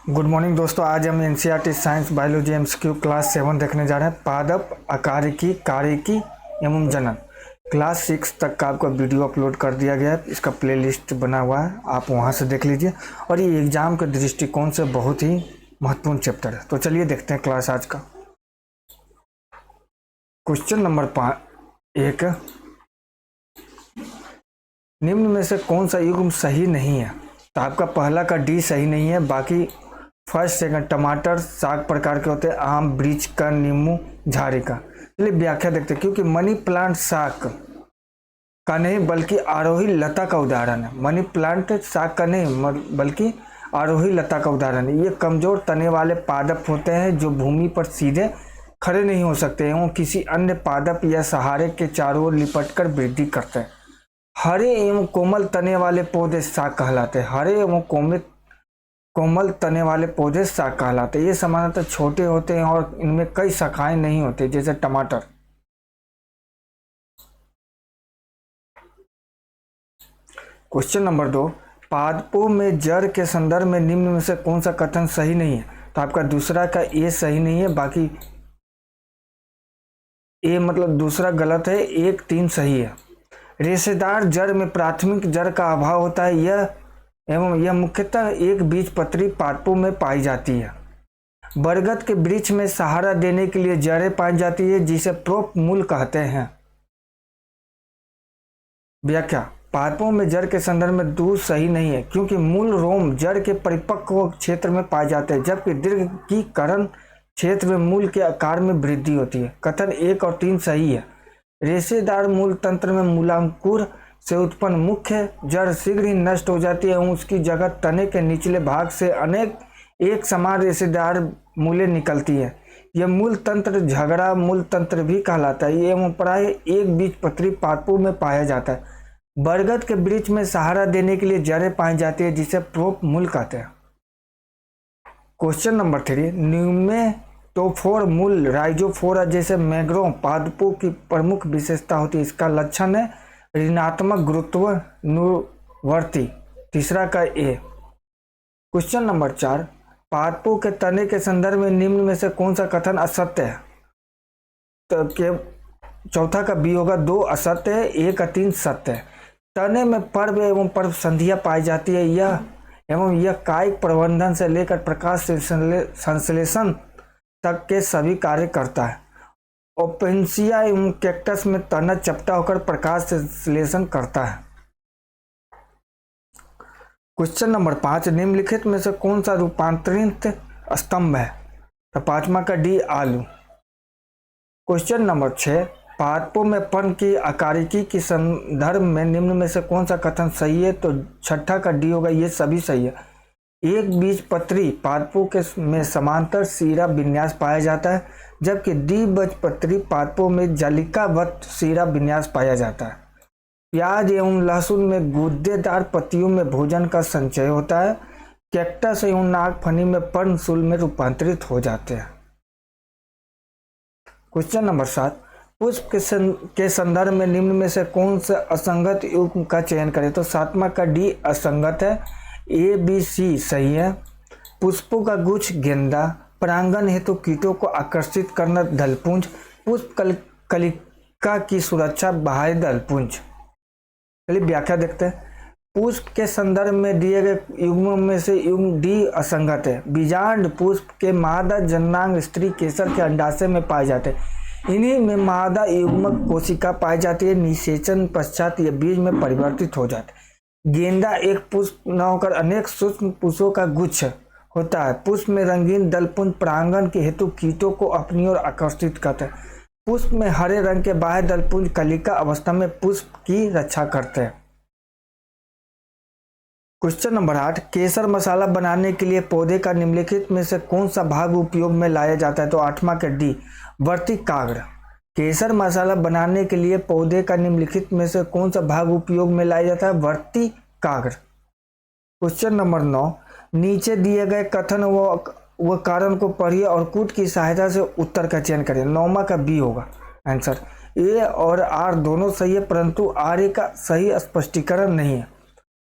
Good morning दोस्तों। आज हम NCERT science biology MCQ class 7 देखने जा रहे हैं। पादप, आकारिकी, कारिकी एवं जनन। क्लास 6 तक का आपका वीडियो अपलोड कर दिया गया है। इसका प्लेलिस्ट बना हुआ है, आप वहां से देख लीजिए। और ये एग्जाम के दृष्टिकोण से बहुत ही महत्वपूर्ण चैप्टर है। तो चलिए देखते हैं क्लास आज का। क्वेश्चन नंबर 1, निम्न में से कौन सा युग्म सही नहीं है? तो आपका पहला का डी सही नहीं है, बाकी फर्स्ट सेकंड टमाटर साग प्रकार के होते हैं, आम, वृक्ष का, नींबू, झाड़ी का। चलिए व्याख्या देखते हैं। क्योंकि मनी प्लांट साग का नहीं बल्कि आरोही लता का उदाहरण है। मनी प्लांट साग का नहीं बल्कि आरोही लता का उदाहरण है। ये कमजोर तने वाले पादप होते हैं जो भूमि पर सीधे खड़े नहीं हो सकते एवं किसी अन्य पादप या सहारे के चारों ओर लिपटकर वृद्धि करते हैं। हरे एवं कोमल तने वाले पौधे साग कहलाते हैं। हरे एवं कोमल तने वाले पौधे साग कहलाते हैं। ये सामान्यतः छोटे होते हैं और इनमें कई शाखाएं नहीं होती, जैसे टमाटर। क्वेश्चन नंबर 2, पादपों में जड़ के संदर्भ में निम्न में से कौन सा कथन सही नहीं है? तो आपका दूसरा का ए सही नहीं है, बाकी ए मतलब दूसरा गलत है, 1, 3 सही है। रेशेदार जड़ में प्राथमिक जड़ का अभाव होता है। यह मुख्यतः एक बीजपत्री पादपों में पाई जाती है। बरगद के वृक्ष में सहारा देने के लिए जड़ें पाई जाती है, जिसे प्रोप मूल कहते हैं। व्याख्या, पादपों में जड़ के संदर्भ में दो सही नहीं है, क्योंकि मूल रोम जड़ के परिपक्व क्षेत्र में पाए जाते हैं, जबकि दीर्घिकीकरण क्षेत्र में मूल के आकार में वृद्धि होती है। कथन 1 और 3 सही है। रेशेदार मूल तंत्र में मूलांकुर से उत्पन्न मुख्य जड़ शीघ्र ही नष्ट हो जाती है एवं उसकी जगह तने के निचले भाग से अनेक एक समान रेशेदार मूलें निकलती है। यह मूल तंत्र झगड़ा मूल तंत्र भी कहलाता है एवं प्राय एक बीजपत्री पादपों में पाया जाता है। बरगद के वृक्ष में सहारा देने के लिए जड़ें पाई जाती है, जिसे प्रोप मूल कहते हैं। क्वेश्चन नंबर 3, न्यूमेटोफोर मूल राइजोफोरा जैसे मैंग्रोव पादपों की प्रमुख विशेषता होती है। इसका लक्षण है ऋणात्मक गुरुत्वानुवर्ती। तीसरा का ए। क्वेश्चन नंबर 4, पादपों के तने के संदर्भ में निम्न में से कौन सा कथन असत्य है? तो चौथा का बी होगा, 2 असत्य है, 1 का 3 सत्य है। तने में पर्व एवं पर्व संधियां पाई जाती है। यह कायिक प्रबंधन से लेकर प्रकाश संश्लेषण तक के सभी कार्य करता है। ओपेंसिया एवं कैक्टस में तना चपटा होकर प्रकाश संश्लेषण करता है। क्वेश्चन नंबर 5, निम्नलिखित में से कौन सा रूपांतरित स्तंभ है? तो पांचवा का डी आलू। क्वेश्चन नंबर 6, पादपों में पर्ण की आकारिकी के संदर्भ में निम्न में से कौन सा कथन सही है? तो छठा का डी होगा, ये सभी सही है। एक बीजपत्री पादपों के में समांतर सीरा विन्यास पाया जाता है, जबकि द्विबीजपत्री पादपों में जालिकावत सीरा विन्यास पाया जाता है। प्याज एवं लहसुन में गूदेदार पत्तियों में भोजन का संचय होता है। कैक्टस एवं नागफनी में पर्णशूल में रूपांतरित हो जाते हैं। क्वेश्चन नंबर 7, पुष्प के संदर्भ में निम्न में से कौन सा असंगत युग्म का चयन करें? तो सातवां का डी असंगत है, ए बी सी सही है। पुष्पों का गुच्छ गेंदा, परागण हेतु कीटों को आकर्षित करना दलपुंज, पुष्प कलिका की सुरक्षा बाह्य दलपुंज। चलिए व्याख्या देखते हैं। पुष्प के संदर्भ में दिए गए युग्मों में से युग्म डी असंगत है। बीजांड पुष्प के मादा जननांग स्त्री केसर के अंडाशय में पाए जाते हैं। इन्हीं में मादा युग्मक कोशिका पाई जाती है। निषेचन पश्चात ये बीज में परिवर्तित हो जाते हैं। गेंदा एक पुष्प न होकर अनेक सूक्ष्म पुष्पों का गुच्छ होता है। पुष्प में रंगीन दलपुंज परागण के हेतु कीटों को अपनी ओर आकर्षित करते हैं। पुष्प में हरे रंग के बाह्य दलपुंज कलिका अवस्था में पुष्प की रक्षा करते हैं। क्वेश्चन नंबर 8, केसर मसाला बनाने के लिए पौधे का निम्नलिखित में से कौन सा भाग उपयोग में लाया जाता है? तो आठवां का डी वर्तिकाग्र। केसर मसाला बनाने के लिए पौधे का निम्नलिखित में से कौन सा भाग उपयोग में लाया जाता है? वर्तिकाग्र। क्वेश्चन नंबर 9, नीचे दिए गए कथन व कारण को पढ़िए और कूट की सहायता से उत्तर का चयन करें। 9वां का बी होगा आंसर। ए और आर दोनों सही है, परंतु आर का सही स्पष्टीकरण नहीं है।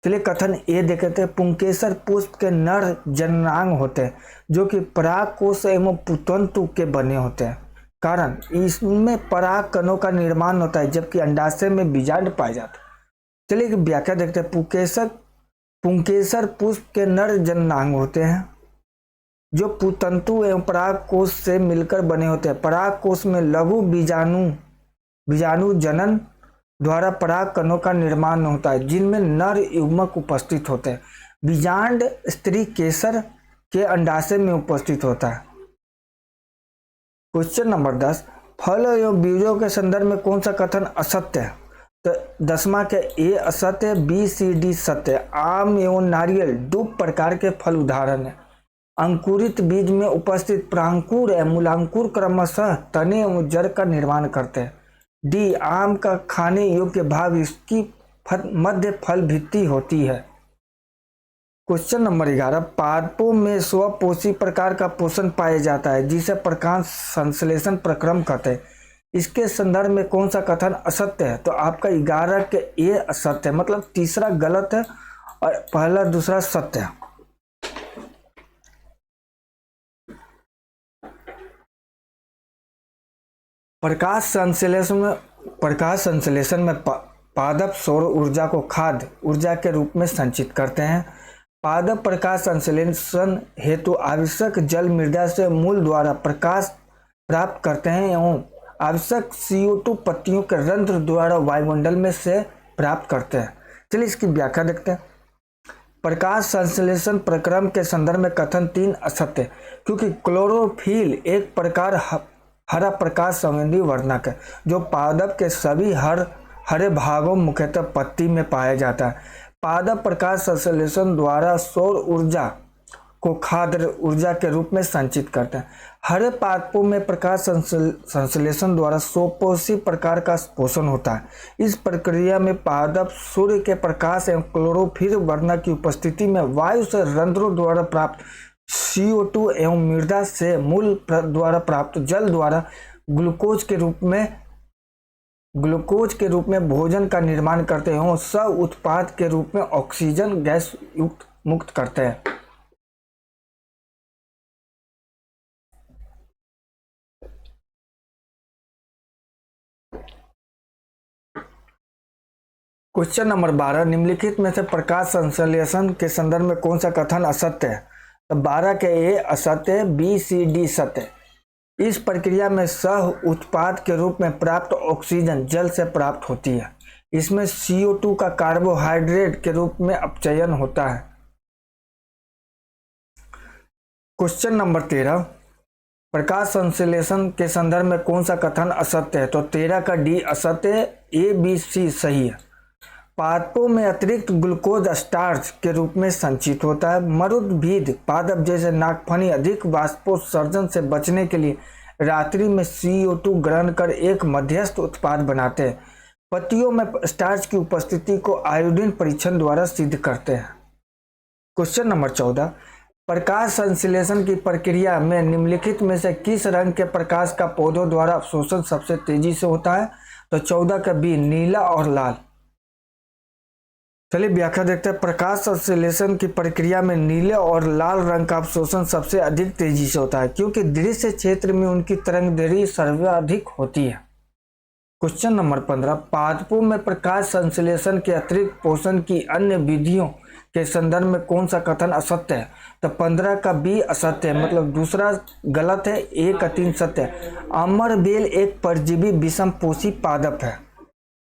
चलिए कथन ए देखे, पुंकेसर पुष्प के नर जननांग होते हैं जो कि पराग कोश एवं पुतंतु के बने होते हैं। कारण इसमें पराग कणों का निर्माण होता है जबकि अंडाशय में बीजांड पाए जाते हैं। चलिए व्याख्या देखते हैं। पुंकेसर पुष्प के नर जननांग होते हैं जो पुतंतु एवं पराग कोश से मिलकर बने होते हैं। पराग कोश में लघु बीजाणु जनन द्वारा पराग कणों का निर्माण होता है जिनमें नर युग्मक उपस्थित होते हैं। बीजांड स्त्री केसर के अंडाशय में उपस्थित होता है। क्वेश्चन नंबर 10, फल एवं बीजों के संदर्भ में कौन सा कथन असत्य है? तो 10वां के ए असत्य, बी सी डी सत्य। आम एवं नारियल दो प्रकार के फल उदाहरण है। अंकुरित बीज में उपस्थित प्रांकुर एवं मूलांकुर क्रमशः तने एवं जड़ का निर्माण करते हैं। डी, आम का खाने योग्य भाग इसकी मध्य फल भित्ति होती है। क्वेश्चन नंबर 11, पादपों में स्वपोषी प्रकार का पोषण पाया जाता है जिसे प्रकाश संश्लेषण प्रक्रम कहते हैं। इसके संदर्भ में कौन सा कथन असत्य है? तो आपका 11 के ए असत्य है, मतलब तीसरा गलत है और पहला दूसरा सत्य है। प्रकाश संश्लेषण में पादप सौर ऊर्जा को खाद्य ऊर्जा के रूप में संचित करते हैं। पादप प्रकाश संश्लेषण हेतु आवश्यक जल मृदा से मूल द्वारा प्रकाश प्राप्त करते हैं एवं आवश्यक CO2 पत्तियों के रंध्र द्वारा वायुमंडल में से प्राप्त करते हैं। चलिए इसकी व्याख्या देखते हैं। प्रकाश संश्लेषण प्रक्रम के संदर्भ में कथन 3 असत्य, क्योंकि क्लोरोफिल एक प्रकार हरा प्रकाश संवेदी वर्णक है जो पादप के सभी हरे भागों मुख्यतः पत्ती में पाया जाता है। पादप प्रकाश संश्लेषण द्वारा सौर ऊर्जा को खाद्य ऊर्जा के रूप में संचित करते हैं। हरे पादपों में प्रकाश संश्लेषण द्वारा स्वपोषी प्रकार का पोषण होता है। इस प्रक्रिया में पादप सूर्य के प्रकाश एवं क्लोरोफिल वर्णक की उपस्थिति में वायु से रंध्रों द्वारा प्राप्त CO2 एवं मृदा से मूल द्वारा प्राप्त जल द्वारा ग्लूकोज के रूप में भोजन का निर्माण करते हैं और सह उत्पाद के रूप में ऑक्सीजन गैस मुक्त करते हैं। क्वेश्चन नंबर 12, निम्नलिखित में से प्रकाश संश्लेषण के संदर्भ में कौन सा कथन असत्य है? तो 12 के ए असत्य, बी सी डी सत्य। इस प्रक्रिया में सह उत्पाद के रूप में प्राप्त ऑक्सीजन जल से प्राप्त होती है। इसमें CO2 का कार्बोहाइड्रेट के रूप में अपचयन होता है। क्वेश्चन नंबर 13, प्रकाश संश्लेषण के संदर्भ में कौन सा कथन असत्य है? तो 13 का डी असत्य, ए बी सी सही है। पादपों में अतिरिक्त ग्लूकोज स्टार्च के रूप में संचित होता है। मरुद्भिद पादप जैसे नागफनी अधिक वाष्पोत्सर्जन से बचने के लिए रात्रि में CO2 ग्रहण कर एक मध्यस्थ उत्पाद बनाते हैं। पत्तियों में स्टार्च की उपस्थिति को आयोडीन परीक्षण द्वारा सिद्ध करते हैं। क्वेश्चन नंबर 14, प्रकाश संश्लेषण की प्रक्रिया में निम्नलिखित में से किस रंग के प्रकाश का पौधों द्वारा अवशोषण सबसे तेजी से होता है? तो 14 का बी नीला और लाल। चलिए व्याख्या देखते हैं। प्रकाश संश्लेषण की प्रक्रिया में नीले और लाल रंग का अवशोषण सबसे अधिक तेजी से होता है क्योंकि दृश्य क्षेत्र में उनकी तरंग दैर्ध्य सर्वाधिक होती है। क्वेश्चन नंबर 15, पादपों में प्रकाश संश्लेषण के अतिरिक्त पोषण की अन्य विधियों के संदर्भ में कौन सा कथन असत्य है? तो 15 का बी असत्य है, मतलब दूसरा गलत है, 1 का 3 सत्य है। अमरबेल एक परजीवी विषमपोषी पादप है।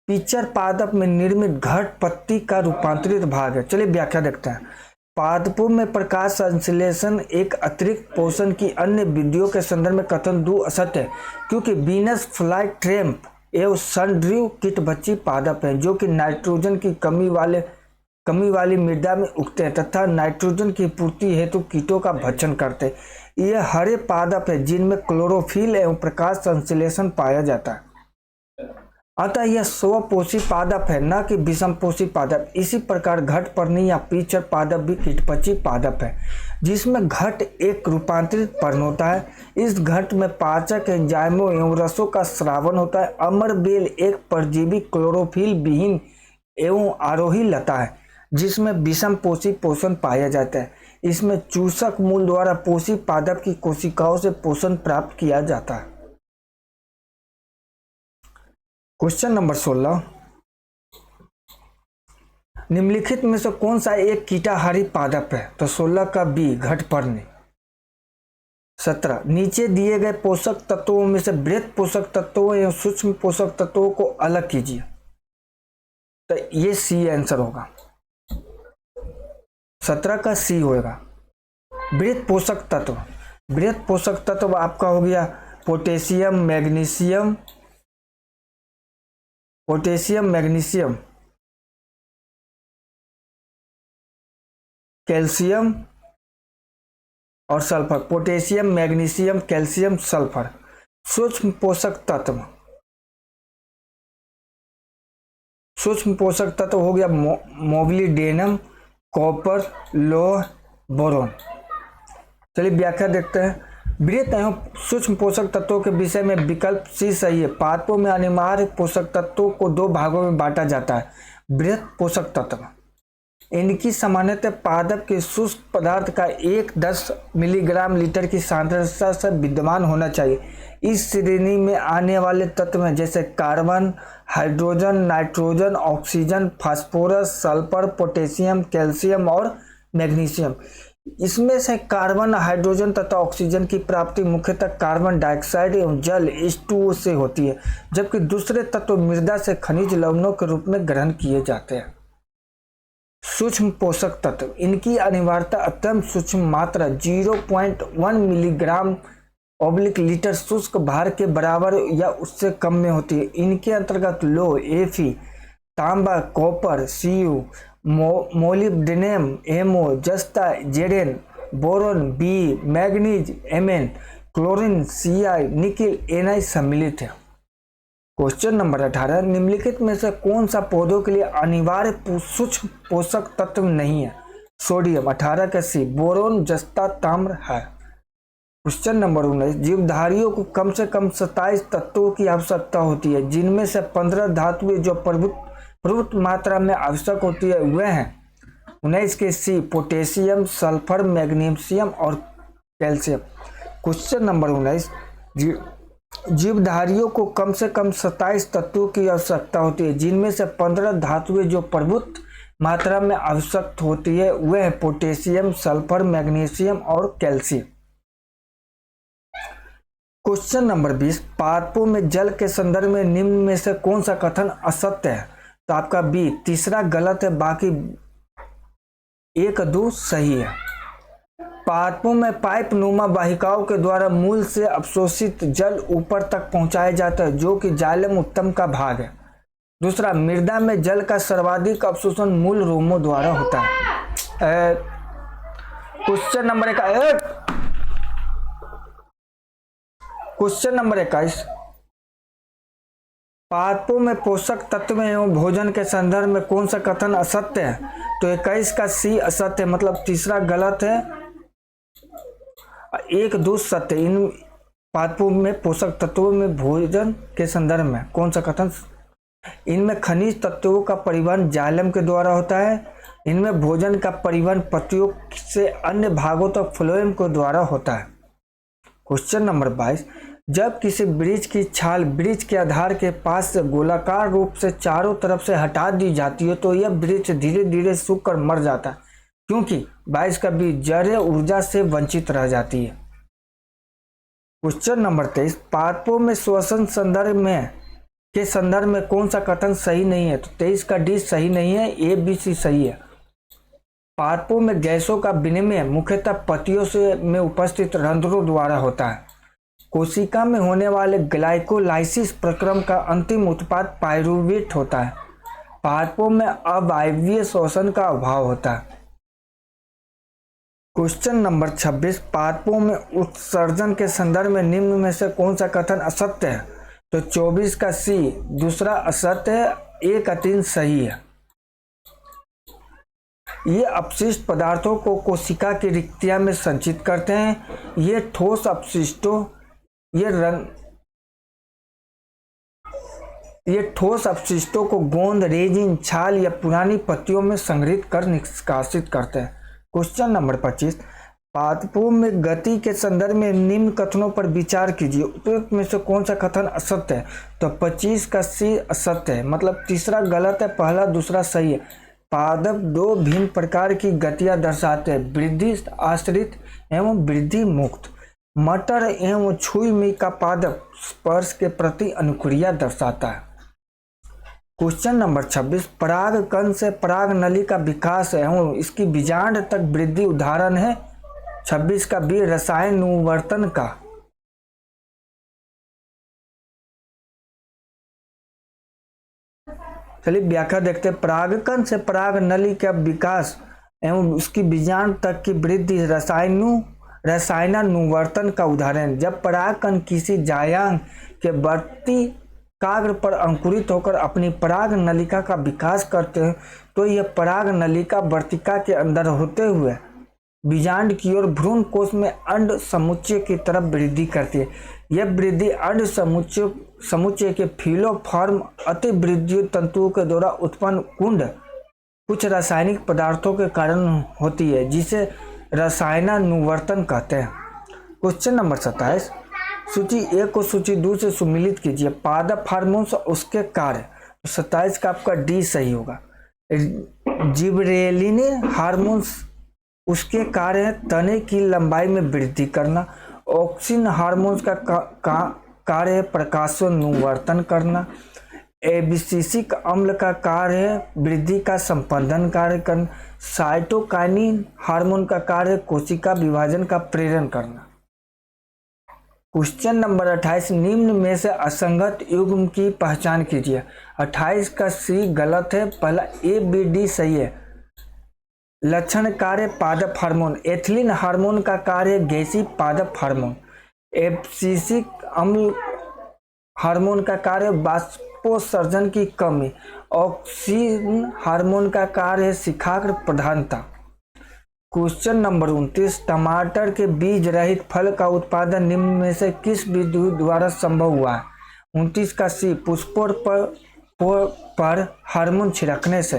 पिचर पादप में निर्मित घट पत्ती का रूपांतरित भाग है। चलिए व्याख्या देखते हैं। पादपों में प्रकाश संश्लेषण एक अतिरिक्त पोषण की अन्य विधियों के संदर्भ में कथन 2 असत्य है क्योंकि वीनस फ्लाई ट्रैम्प एवं सनड्रू कीटभक्षी पादप हैं जो कि नाइट्रोजन की कमी वाली मृदा में उगते हैं तथा नाइट्रोजन की पूर्ति हेतु कीटों का भक्षण करते हैं। ये हरे पादप है जिनमें क्लोरोफिल एवं प्रकाश संश्लेषण पाया जाता है, अतः यह स्वपोषी पादप है न कि विषमपोषी पादप। इसी प्रकार घटपर्णी या पीचर पादप भी कीटपक्षी पादप है जिसमें घट एक रूपांतरित पर्ण होता है। इस घट में पाचक एंजाइमों एवं रसों का स्रावन होता है। अमरबेल एक परजीवी क्लोरोफिल विहीन एवं आरोही लता है जिसमें विषम पोषी पोषण पाया जाता है। इसमें चूषक मूल द्वारा पोषी पादप की कोशिकाओं से पोषण प्राप्त किया जाता है। क्वेश्चन नंबर 16, निम्नलिखित में से कौन सा एक कीटाहारी पादप है? तो 16 का बी घटपर्णी। 17, नीचे दिए गए पोषक तत्वों में से बृहत पोषक तत्वों एवं सूक्ष्म पोषक तत्वों को अलग कीजिए। तो ये सी आंसर होगा, 17 का सी होगा। बृहत पोषक तत्व, बृहत पोषक तत्व आपका हो गया पोटेशियम, मैग्नीशियम, कैल्शियम और sulphur. Potassium, magnesium, calcium, sulphur. सूक्ष्म पोषक तत्व, सूक्ष्म पोषक तत्व हो गया मोबिलिडेनम, कॉपर, लोह, बोरोन। चलिए व्याख्या देखते हैं। बृहत एवं सूक्ष्म पोषक तत्वों के विषय में विकल्प सी सही है। पादपों में अनिवार्य पोषक तत्वों को दो भागों में बांटा जाता है। बृहत पोषक तत्व, इनकी सामान्यतः पादप के शुष्क पदार्थ का 1-10 मिलीग्राम लीटर की सांद्रता से विद्यमान होना चाहिए। इस श्रेणी में आने वाले तत्व हैं जैसे carbon, hydrogen, nitrogen, oxygen, phosphorus, sulphur, potassium, calcium और मैग्नीशियम। इसमें से कार्बन, हाइड्रोजन तथा ऑक्सीजन की प्राप्ति मुख्यतः कार्बन डाइऑक्साइड एवं जल H2O से होती है, जबकि दूसरे तत्व मृदा से खनिज लवणों के रूप में ग्रहण किए जाते हैं। सूक्ष्म पोषक तत्व, इनकी अनिवार्यता अत्यंत सूक्ष्म मात्रा 0.1 मिलीग्राम लीटर शुष्क भार के बराबर या उससे कम में होती है। इनके अंतर्गत लोह, Fe, तांबा, कॉपर, Cu, मोलिब्डेनम, Mo, जस्ता, Zn, boron, B, manganese, Mn, chlorine, Ci, nickel, Na सम्मिलित है। क्वेश्चन नंबर 18, निम्नलिखित में से कौन सा पौधों के लिए अनिवार्य सूक्ष्म पोषक तत्व नहीं है? सोडियम। 18 का सी, बोरोन, जस्ता, ताम्र है। क्वेश्चन नंबर 19, जीवधारियों को कम से कम 27 तत्वों की आवश्यकता होती है, जिनमें से 15 धातुएं जो प्रभुत मात्रा में आवश्यक होती है वह हैं। 19 के सी, पोटेशियम, सल्फर, मैग्नीशियम और कैल्शियम। क्वेश्चन नंबर 19, जीवधारियों को कम से कम 27 तत्वों की आवश्यकता होती है, जिनमें से 15 धातुएं जो प्रभुत मात्रा में आवश्यक होती है वह है पोटेशियम, सल्फर, मैग्नीशियम और कैल्शियम। क्वेश्चन नंबर 20, पादपों में जल के संदर्भ में निम्न में से कौन सा कथन असत्य है? तो आपका बी, तीसरा गलत है, बाकी 1-2 सही है। पादपों में पाइप नुमा वाहिकाओं के द्वारा मूल से अवशोषित जल ऊपर तक पहुंचाया जाता है, जो कि जाइलम उत्तम का भाग है। दूसरा, मृदा में जल का सर्वाधिक अवशोषण मूल रोमों द्वारा होता है। क्वेश्चन नंबर 21, क्वेश्चन नंबर 21, पादपों में पोषक तत्व एवं भोजन के संदर्भ में कौन सा कथन असत्य है? तो 21 का सी असत्य है, मतलब तीसरा गलत है, 1-2 सत्य। इन पादपों में पोषक तत्वों में भोजन के संदर्भ में कौन सा कथन? इनमें खनिज तत्वों का परिवहन जाइलम के द्वारा होता है। इनमें भोजन का परिवहन पत्तियों से अन्य भागों तक फ्लोएम के द्वारा होता है। क्वेश्चन नंबर 22, जब किसी वृक्ष की छाल वृक्ष के आधार के पास से गोलाकार रूप से चारों तरफ से हटा दी जाती है तो यह वृक्ष धीरे धीरे सूख कर मर जाता है, क्योंकि 22 का बीज जड़ ऊर्जा से वंचित रह जाती है। क्वेश्चन नंबर 23, पादपों में श्वसन के संदर्भ में कौन सा कथन सही नहीं है? तो 23 का डी सही नहीं है, ए, बी, सी सही है। पादपों में गैसों का विनिमय मुख्यतः पत्तियों से में उपस्थित रंध्रों द्वारा होता है। कोशिका में होने वाले ग्लाइकोलाइसिस प्रक्रम का अंतिम उत्पाद पाइरूवेट होता है। पादपों में अवायवीय श्वसन का अभाव होता है। क्वेश्चन नंबर 26, पादपों में उत्सर्जन के संदर्भ में निम्न में से कौन सा कथन असत्य है? तो 24 का सी, दूसरा असत्य है, 1 का 3 सही है। ये अपशिष्ट पदार्थों को कोशिका की रिक्तियां में संचित करते हैं। ये ठोस अपशिष्टों ये ठोस अपशिष्टों को गोंद, रेजिन, छाल या पुरानी पत्तियों में संग्रहित कर निष्कासित करते हैं। क्वेश्चन नंबर 25, पादपों में गति के संदर्भ में निम्न कथनों पर विचार कीजिए, उपयुक्त में से कौन सा कथन असत्य है? तो 25 का सी असत्य है, मतलब तीसरा गलत है, पहला दूसरा सही है। पादप दो भिन्न प्रकार की गतियां दर्शाते हैं, वृद्धि आश्रित एवं वृद्धि मुक्त। मटर एवं छुई का पादप स्पर्श के प्रति अनुक्रिया दर्शाता है। क्वेश्चन नंबर 26, पराग कण से पराग नली का विकास एवं इसकी बीजांड तक वृद्धि उदाहरण है। 26 का बी रसायन अनुवर्तन का। चलिए व्याख्या देखते हैं। परागकण से पराग नली का विकास एवं उसकी बीजांड तक की वृद्धि रसायनानुवर्तन का उदाहरण। जब परागकण किसी जायांग के बढ़ती काग्र पर अंकुरित होकर अपनी पराग नलिका का विकास करते हैं तो यह पराग नलिका वर्तिका के अंदर होते हुए बीजांड की ओर भ्रूण कोश में अंड समुच्चय की तरफ वृद्धि करती है। यह वृद्धि अंड समुच्चय के फिलोफॉर्म अति वृद्धि तंतुओं के द्वारा उत्पन्न कुंड कुछ रासायनिक पदार्थों के कारण होती है, जिसे रसायनानुवर्तन कहते हैं। क्वेश्चन नंबर 27, सूची 1 को सूची 2 से सुमिलित कीजिए। पादप हार्मोन्स और उसके कार्य। तो 27 का आपका डी सही होगा। जिबरेलिन हार्मोन्स उसके कार्य है तने की लंबाई में वृद्धि करना। ऑक्सिन हार्मोन्स का कार्य है प्रकाशोन्वर्तन करना। एबिसिसिक अम्ल का कार्य है वृद्धि का संपादन कार्य करना। साइटोकाइनिन हार्मोन का कार्य है कोशिका विभाजन का प्रेरण करना। क्वेश्चन नंबर 28, निम्न में से असंगत युग्म की पहचान कीजिए। 28 का सी गलत है, पहला ए बी डी सही है। लक्षण कार्य पादप हार्मोन। एथिलीन हार्मोन का कार्य गैसीय पादप हार्मोन। एब्सिसिक अम्ल हार्मोन का कार्य बाष्पोत्सर्जन की कमी। ऑक्सिन हार्मोन का कार्य है शिखाग्र प्रधानता। क्वेश्चन नंबर 29, टमाटर के बीज रहित फल का उत्पादन निम्न में से किस विधि द्वारा संभव हुआ है? 29 का सी पुष्पों पर हार्मोन छिड़कने से।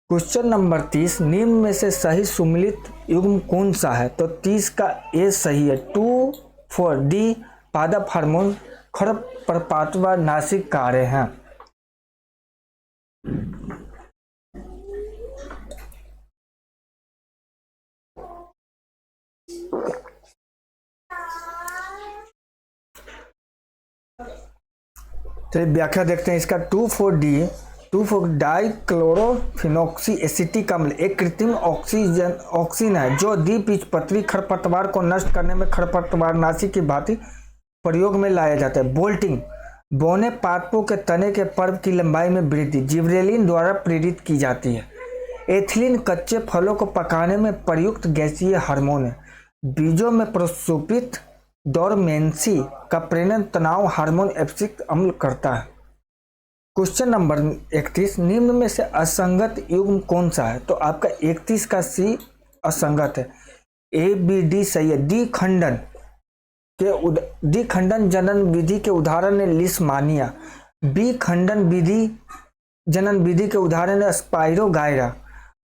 क्वेश्चन नंबर 30, निम्न में से सही सुमिलित युग्म कौन सा है? तो 30 का ए सही है। 2 4 डी पादप हार्मोन खरपतवार नाशक कार्य हैं। चलिए व्याख्या देखते हैं इसका। 2,4-D डाइक्लोरोफिनॉक्सी एसिटिक अम्ल एक कृत्रिम ऑक्सीजन है जो द्विबीजपत्री खरपतवार को नष्ट करने में खरपतवारनाशी की भांति प्रयोग में लाया जाता है। बोल्टिंग बौने पादपों के तने के पर्व की लंबाई में वृद्धि जिबरेलिन द्वारा प्रेरित की जाती है। एथिलीन कच्चे फलों को पकाने में प्रयुक्त गैसीय हार्मोन है। बीजों में प्रसुपित डोरमेंसी का प्रेरण तनाव हार्मोन एब्सिक अम्ल करता है। क्वेश्चन नंबर 31, निम्न में से असंगत युग्म कौन सा है? तो आपका 31 का सी असंगत है। ए बी डी सही है। द्विखंडन जनन विधि के उदाहरण है लिस्मानिया। बी खंडन विधि जनन विधि के उदाहरण है स्पाइरोगायरा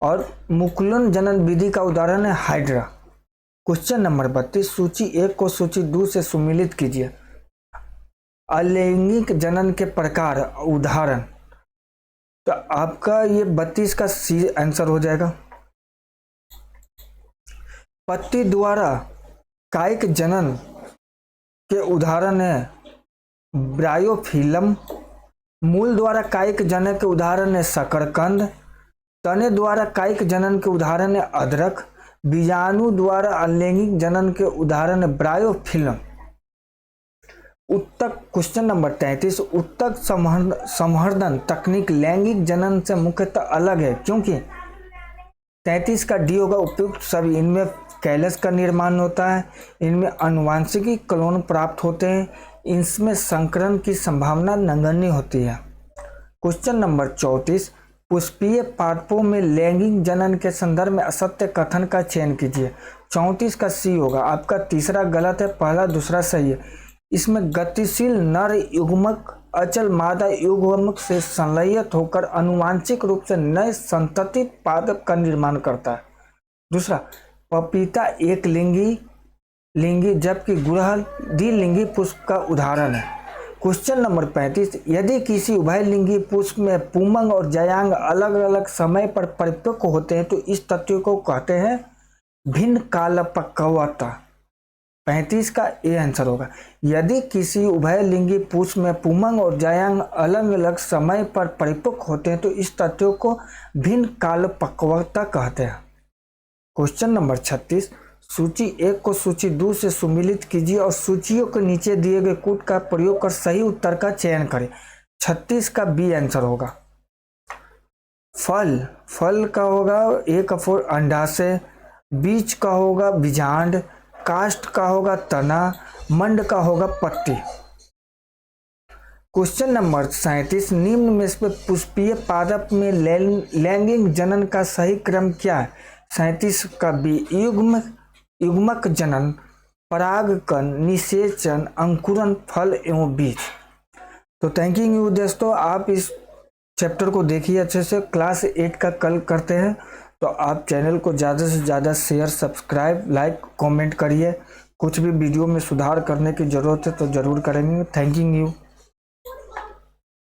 और मुकुलन जनन विधि का उदाहरण है हाइड्रा। क्वेश्चन नंबर 32, सूची 1 को सूची 2 से सुमिलित कीजिए। अलैंगिक जनन के प्रकार उदाहरण। तो आपका ये 32 का सी आंसर हो जाएगा। पत्ती द्वारा कायिक जनन के उदाहरण है ब्रायोफिलम। मूल द्वारा कायिक जनन के उदाहरण है शकरकंद। तने द्वारा कायिक जनन के उदाहरण है अदरक। बीजाणु द्वारा अलैंगिक जनन के उदाहरण है ब्रायोफिलम। उत्तक क्वेश्चन नंबर 33, उत्तक संवर्धन तकनीक लैंगिक जनन से मुख्यतः अलग है क्योंकि 33 का डी होगा उपयुक्त सभी। इनमें कैलस का निर्माण होता है, इनमें आनुवांशिकी क्लोन प्राप्त होते हैं, इसमें संकरण की संभावना नगण्य होती है। क्वेश्चन नंबर 34, पुष्पीय पादपों में लैंगिक जनन के संदर्भ में असत्य कथन का चयन कीजिए। 34 का सी होगा। आपका तीसरा गलत है, पहला दूसरा सही है। इसमें गतिशील नर युग्मक अचल मादा युग्मक से संलयित होकर आनुवांशिक रूप से नए संतति पादप का निर्माण करता है। दूसरा, पपीता एक लिंगी जबकि गुड़हल द्विलिंगी पुष्प का उदाहरण है। क्वेश्चन नंबर 35, यदि किसी उभयलिंगी पुष्प में पुंमंग और जयांग अलग अलग समय पर परिपक्व होते हैं तो इस तथ्य को कहते हैं भिन्न कालपक्वता। 35 का ए आंसर होगा। यदि किसी उभयलिंगी पुष्प में पुंमंग और जयांग अलग अलग समय पर परिपक्व होते हैं तो इस तथ्य को भिन्न कालपक्वता कहते हैं। क्वेश्चन नंबर 36, सूची 1 को सूची 2 से सुमिलित कीजिए और सूचियों के नीचे दिए गए कूट का प्रयोग कर सही उत्तर का चयन करें। 36 का बी आंसर होगा। फल का होगा ए का फोर अंडाशय, बीज का होगा बीजांड, काष्ठ का होगा तना, मंड का होगा पत्ती। क्वेश्चन नंबर 37, निम्न में से पुष्पीय पादप में लैंगिक जनन का सही क्रम क्या है। 37 का बी युग्मक जनन, परागकण, निषेचन, अंकुरन, फल एवं बीज। तो थैंक यू दोस्तों, आप इस चैप्टर को देखिए अच्छे से। क्लास 8 का कल करते हैं, तो आप चैनल को ज़्यादा से ज़्यादा शेयर, सब्सक्राइब, लाइक, कमेंट करिए। कुछ भी वीडियो में सुधार करने की ज़रूरत है तो ज़रूर करेंगे। Thank you.